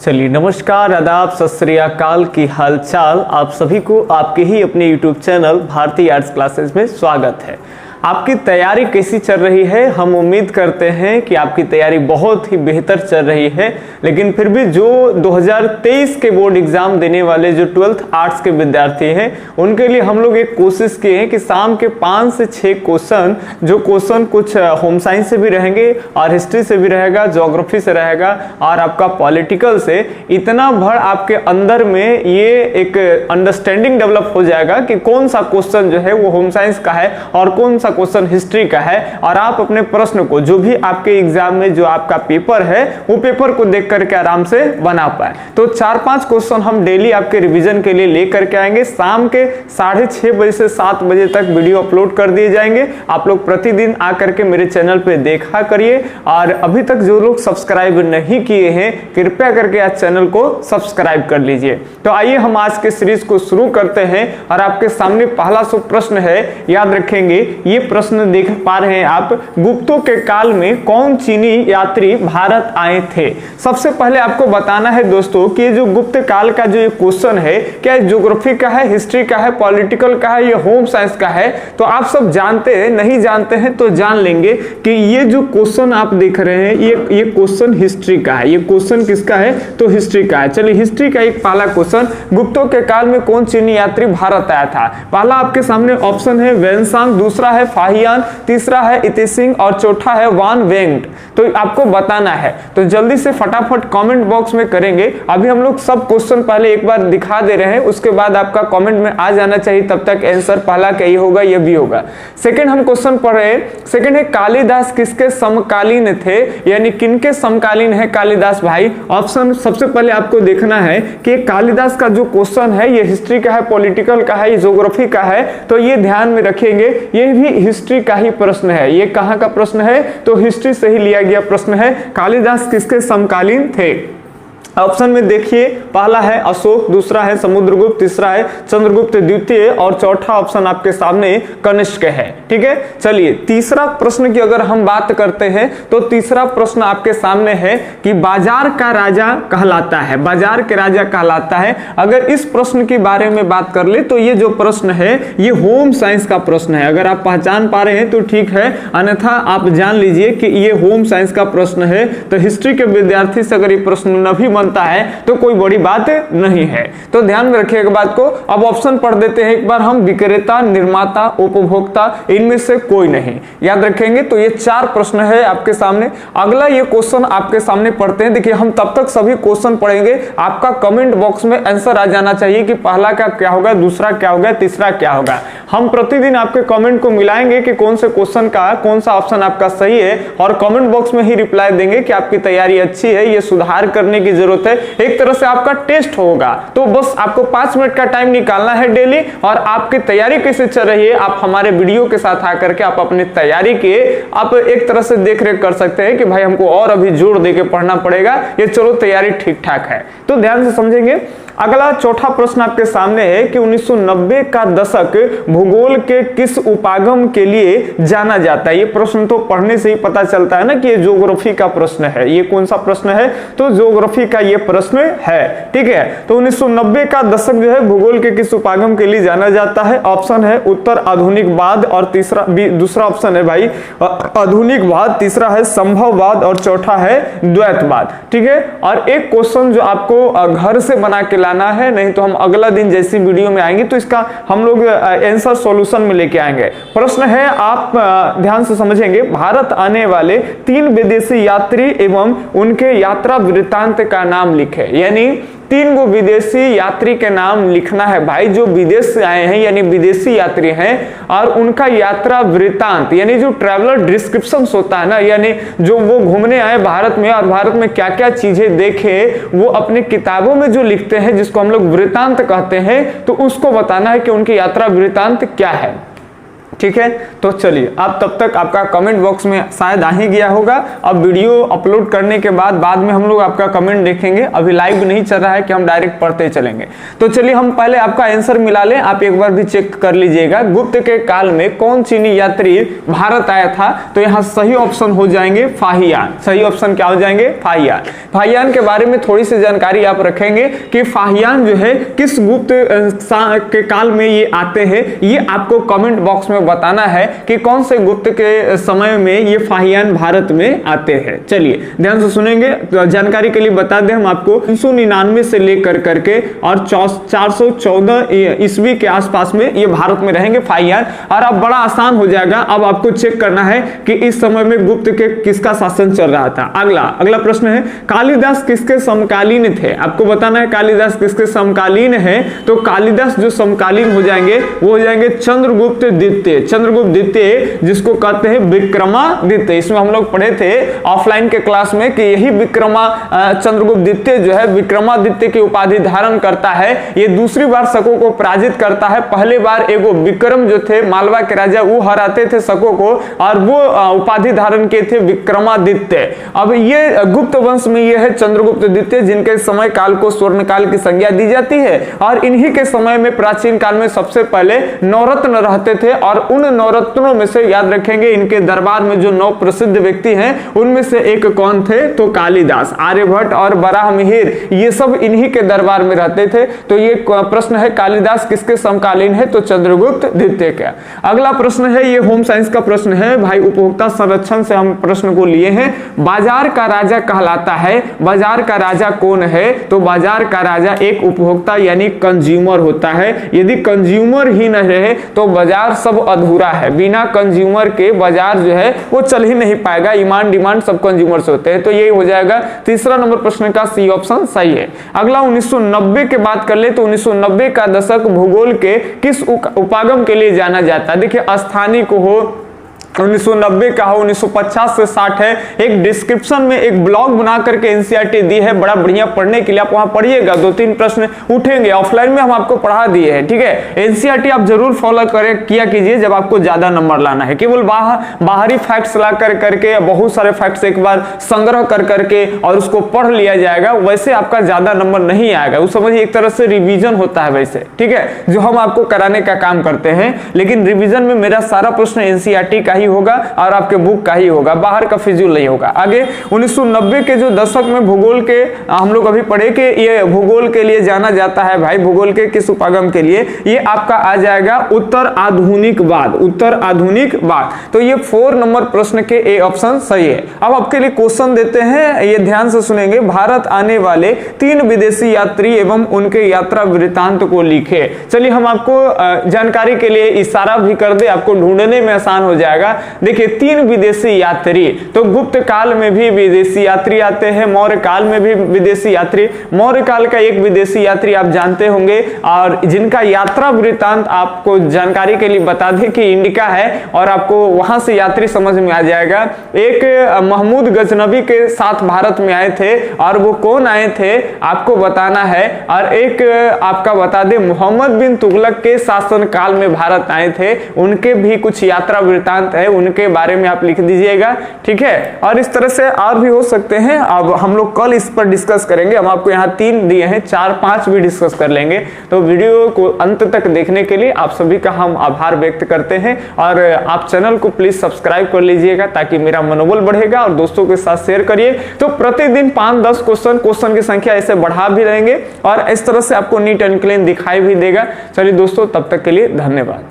चलिए नमस्कार, आदाब, सत श्री अकाल की हालचाल। आप सभी को आपके ही अपने YouTube channel Bharti Arts Classes में स्वागत है। आपकी तैयारी कैसी चल रही है? हम उम्मीद करते हैं कि आपकी तैयारी बहुत ही बेहतर चल रही है, लेकिन फिर भी जो 2023 के बोर्ड एग्जाम देने वाले जो 12th आर्ट्स के विद्यार्थी हैं उनके लिए हम लोग एक कोशिश किए हैं कि शाम के 5 से 6 क्वेश्चन, जो क्वेश्चन कुछ होम साइंस से भी रहेंगे और हिस्ट्री से भी रहेगा, ज्योग्राफी से रहेगा और आपका पॉलिटिकल से, इतना भर आपके अंदर में ये एक अंडरस्टैंडिंग डेवलप हो जाएगा कि कौन सा क्वेश्चन जो है वो होम साइंस का है और कौन सा क्वेश्चन हिस्ट्री का है, और आप अपने प्रश्न को जो भी आपके एग्जाम में जो आपका पेपर है वो पेपर को देख करके आराम से बना पाए। तो 4-5 क्वेश्चन हम डेली आपके रिवीजन के लिए लेकर के आएंगे। शाम के 6:30 बजे से 7 बजे तक वीडियो अपलोड कर दिए जाएंगे। आप लोग प्रतिदिन आकर के मेरे चैनल पे देखा करिए, और अभी तक जो लोग सब्सक्राइब नहीं किए हैं कृपया करके आज चैनल को सब्सक्राइब कर लीजिए। तो आइए हम आज के सीरीज को शुरू करते हैं, और आपके सामने पहला सो प्रश्न है, याद रखेंगे ये प्रश्न देख पा रहे हैं आप, गुप्तों के काल में कौन चीनी यात्री भारत आए थे? सबसे पहले आपको बताना है दोस्तों कि जो गुप्त काल का जो ये क्वेश्चन है, क्या ज्योग्राफी का है, हिस्ट्री का है, पॉलिटिकल का है, या होम साइंस का है? तो आप सब जानते हैं, नहीं जानते हैं तो जान लेंगे कि ये जो क्वेश्चन आप देख रहे हैं ये क्वेश्चन हिस्ट्री का है। ये क्वेश्चन किसका है? तो हिस्ट्री का है। चलिए हिस्ट्री का एक पहला क्वेश्चन, गुप्तों के काल में कौन चीनी यात्री भारत आया था? पहला आपके सामने ऑप्शन है वेनसांग, दूसरा है फाहियान, तीसरा है इतिसिंग और चौथा है वान वेंट। तो आपको बताना है, तो जल्दी से फटाफट कमेंट बॉक्स में करेंगे। अभी हम लोग सब क्वेश्चन पहले एक बार दिखा दे रहे हैं, उसके बाद आपका कमेंट में आ जाना चाहिए, तब तक आंसर पहला क्या ही होगा, ये भी होगा। सेकंड हम क्वेश्चन पढ़ रहे हैं, सेकंड है कालिदास किसके समकालीन थे, यानी किनके समकालीन है कालिदास भाई? ऑप्शन सबसे पहले आपको देखना है कि कालिदास का जो क्वेश्चन है ये हिस्ट्री का है, पॉलिटिकल का है, ये ज्योग्राफी का है, तो ये ध्यान में रखेंगे, ये भी हिस्ट्री का ही प्रश्न है। ये कहां का प्रश्न है? तो हिस्ट्री से ही लिया गया प्रश्न है। कालिदास किसके समकालीन थे? ऑप्शन में देखिए, पहला है अशोक, दूसरा है समुद्रगुप्त, तीसरा है चंद्रगुप्त द्वितीय और चौथा ऑप्शन आपके सामने कनिष्क है। ठीक है, चलिए तीसरा प्रश्न की अगर हम बात करते हैं तो तीसरा प्रश्न आपके सामने है कि बाजार का राजा कहलाता है, बाजार के राजा कहलाता है। अगर इस प्रश्न के बारे में बात कर ले तो ये जो प्रश्न है ये होम साइंस का प्रश्न है। अगर आप पहचान पा रहे हैं तो ठीक है, अन्यथा आप जान लीजिए कि ये होम साइंस का प्रश्न है। तो हिस्ट्री के विद्यार्थी से अगर ये प्रश्न न भी बनता है तो कोई बड़ी बात नहीं है। तो ध्यान में रखिएगा बात को। अब ऑप्शन पढ़ देते हैं एक बार हम, विक्रेता, निर्माता, उपभोक्ता, इनमें से कोई नहीं। याद रखेंगे। तो ये 4 प्रश्न है आपके सामने। अगला ये क्वेश्चन आपके सामने पढ़ते हैं। देखिए हम तब तक सभी क्वेश्चन पढ़ेंगे, आपका कमेंट बॉक्स में आंसर आ जाना चाहिए कि पहला का क्या होगा, दूसरा क्या होगा, तीसरा क्या होगा। हम प्रतिदिन आपके कमेंट को मिलाएंगे कि कौन से क्वेश्चन का कौन सा ऑप्शन आपका सही है, और कमेंट बॉक्स में ही रिप्लाई देंगे कि आपकी तैयारी अच्छी है, ये सुधार करने की जरूरत है। एक तरह से आपका टेस्ट होगा। तो बस आपको 5 मिनट का टाइम निकालना है डेली, और आपकी तैयारी कैसे चल रही है आप हमारे वीडियो के साथ आकर के आप अपनी तैयारी के आप एक तरह से देख रेख कर सकते हैं कि भाई हमको और अभी जोर देके पढ़ना पड़ेगा, ये चलो तैयारी ठीक ठाक है। तो ध्यान से समझेंगे। अगला चौथा प्रश्न आपके सामने है कि 1990 का दशक भूगोल के किस उपागम के लिए जाना जाता है? ये प्रश्न तो पढ़ने से ही पता चलता है ना कि ये ज्योग्राफी का प्रश्न है। ये कौन सा प्रश्न है? तो ज्योग्राफी का ये प्रश्न है। ठीक है, तो 1990 का दशक जो है भूगोल के किस उपागम के लिए जाना जाता है? ऑप्शन है उत्तर आधुनिकवाद, और दूसरा ऑप्शन है भाई आधुनिकवाद, तीसरा है संभववाद और चौथा है द्वैतवाद। ठीक है, और एक क्वेश्चन जो आपको घर से बना के लाना है, नहीं तो हम अगला दिन जैसी वीडियो में आएंगे तो इसका हम लोग आंसर सॉल्यूशन में लेके आएंगे। प्रश्न है, आप ध्यान से समझेंगे, भारत आने वाले 3 विदेशी यात्री एवं उनके यात्रा वृत्तांत का नाम लिखे। यानी 3 गो विदेशी यात्री के नाम लिखना है भाई, जो विदेश से आए हैं यानी विदेशी यात्री हैं, और उनका यात्रा वृत्तांत यानी जो ट्रैवलर डिस्क्रिप्शन होता है ना, यानी जो वो घूमने आए भारत में और भारत में क्या क्या चीजें देखे वो अपने किताबों में जो लिखते हैं, जिसको हम लोग वृत्तांत कहते हैं, तो उसको बताना है कि उनकी यात्रा वृत्तांत क्या है। ठीक है। तो चलिए, अब तब तक आपका कमेंट बॉक्स में शायद आ ही गया होगा। अब वीडियो अपलोड करने के बाद में हम लोग आपका कमेंट देखेंगे। अभी लाइव नहीं चल रहा है कि हम डायरेक्ट पढ़ते चलेंगे। तो चलिए हम पहले आपका आंसर मिला लें, आप एक बार भी चेक कर लीजिएगा। गुप्त के काल में कौन चीनी यात्री भारत आया था? तो यहाँ सही ऑप्शन हो जाएंगे फाहियान। सही ऑप्शन क्या हो जाएंगे? फाहियान। फाहियान के बारे में थोड़ी सी जानकारी आप रखेंगे कि फाहियान जो है किस गुप्त के काल में ये आते हैं, ये आपको कमेंट बॉक्स में बताना है कि कौन से गुप्त के समय में ये फाहियान भारत में आते हैं। चलिए ध्यान से सुनेंगे। तो जानकारी के लिए बता दें हम आपको 399 से लेकर करके और 414 ईस्वी के आसपास में ये भारत में रहेंगे फाहियान। और अब बड़ा आसान हो जाएगा, अब आपको चेक करना है कि इस समय में गुप्त के किसका शासन चल रहा था। अगला प्रश्न है, कालिदास किसके समकालीन थे? आपको बताना है कालिदास किसके समकालीन है। तो कालिदास जो समकालीन हो जाएंगे वो हो जाएंगे चंद्रगुप्त द्वितीय। चंद्रगुप्त द्वितीय जिसको कहते हैं विक्रमादित्य। इसमें हम लोग पढ़े थे ऑफलाइन के क्लास में कि यही चंद्रगुप्त द्वितीय जो है विक्रमादित्य की उपाधि धारण करता है। ये दूसरी बार शकों को पराजित करता है। पहले बार एगो विक्रम जो थे मालवा के राजा वो हराते थे शकों को और वो उपाधि धारण किए थे विक्रमादित्य। अब ये गुप्त वंश में ये है चंद्रगुप्त द्वितीय, जिनके समय काल को स्वर्ण काल की संज्ञा दी जाती है। और इन्हीं के समय में प्राचीन काल में सबसे पहले नवरत्न रहते थे और उन नवरत्नों में से याद रखेंगे इनके दरबार में जो 9 प्रसिद्ध व्यक्ति हैं उनमें से एक कौन थे? तो कालिदास, आर्यभट्ट और बराहमिहिर, ये सब इन्हीं के दरबार में रहते थे। तो ये प्रश्न है कालिदास किसके समकालीन है? तो चंद्रगुप्त द्वितीय का। अगला प्रश्न है, ये होम साइंस का प्रश्न है भाई, उपभोक्ता संरक्षण से हम प्रश्न को लिए हैं। बाजार का राजा कहलाता है, बाजार का राजा कौन है? तो बाजार का राजा एक उपभोक्ता यानी कंज्यूमर होता है। यदि कंज्यूमर ही न रहे तो बाजार सब अधूरा है। बिना कंज्यूमर के बाजार जो है वो चल ही नहीं पाएगा। डिमांड सब कंज्यूमर से होते हैं। तो यही हो जाएगा तीसरा नंबर प्रश्न का सी ऑप्शन सही है। अगला 1990 के बात कर ले तो 1990 का दशक भूगोल के किस उपागम के लिए जाना जाता है? देखिए स्थानीय को हो, 1990 का हो, 1950 से 60 है। एक डिस्क्रिप्शन में एक ब्लॉग बना करके एनसीईआरटी दी है, बड़ा बढ़िया पढ़ने के लिए, आप वहां पढ़िएगा। 2-3 प्रश्न उठेंगे, ऑफलाइन में हम आपको पढ़ा दिए हैं, ठीक है। एनसीईआरटी आप जरूर फॉलो किया कीजिए जब आपको ज्यादा नंबर लाना है। केवल बाहरी फैक्ट्स ला करके बहुत सारे फैक्ट्स एक बार संग्रह कर करके और उसको पढ़ लिया जाएगा, वैसे आपका ज्यादा नंबर नहीं आएगा। वो समझिए एक तरह से रिवीजन होता है वैसे, ठीक है, जो हम आपको कराने का काम करते हैं। लेकिन रिवीजन में मेरा सारा प्रश्न एनसीईआरटी का होगा और आपके बुक का ही होगा, बाहर का फिजूल नहीं होगा। आगे 1990 के जो दशक में भूगोल के हम लोग अभी पढ़े कि ये भूगोल के लिए जाना जाता है भाई, भूगोल के किस उपागम के लिए? ये आपका आ जाएगा उत्तर आधुनिकवाद, उत्तर आधुनिकवाद। तो ये 4 नंबर प्रश्न के ए ऑप्शन सही है। अब आपके लिए क्वेश्चन देते हैं, ये ध्यान से सुनेंगे। भारत आने वाले 3 विदेशी यात्री एवं उनके यात्रा वृत्तांत को लिखे। चलिए हम आपको जानकारी के लिए इशारा भी कर दे, आपको ढूंढने में आसान हो जाएगा। देखिए 3 विदेशी यात्री, तो गुप्त काल में भी विदेशी यात्री आते हैं, मौर्य काल में भी विदेशी यात्री। मौर्य काल का एक विदेशी यात्री आप जानते होंगे और जिनका यात्रा वृत्तांत आपको जानकारी के लिए बता दें कि इंडिका है और आपको वहां से यात्री समझ में आ जाएगा। एक महमूद गजनबी के साथ भारत में आए थे और वो कौन आए थे आपको बताना है। और एक आपका बता दें मोहम्मद बिन तुगलक के शासन काल में भारत आए थे, उनके भी कुछ यात्रा वृत्तांत है, उनके बारे में आप लिख दीजिएगा, ठीक है। और इस तरह से और भी हो सकते हैं, अब हम लोग कल इस पर डिस्कस करेंगे। हम आपको यहाँ 3 दिए हैं, 4-5 भी डिस्कस कर लेंगे। तो वीडियो को अंत तक देखने के लिए आप सभी का हम आभार व्यक्त करते हैं और आप चैनल को प्लीज सब्सक्राइब कर लीजिएगा ताकि मेरा मनोबल बढ़ेगा और दोस्तों के साथ शेयर करिए। तो प्रतिदिन 5-10 क्वेश्चन की संख्या ऐसे बढ़ा भी रहेंगे और इस तरह से आपको नीट एंड क्लीन दिखाई भी देगा। चलिए दोस्तों, तब तक के लिए धन्यवाद।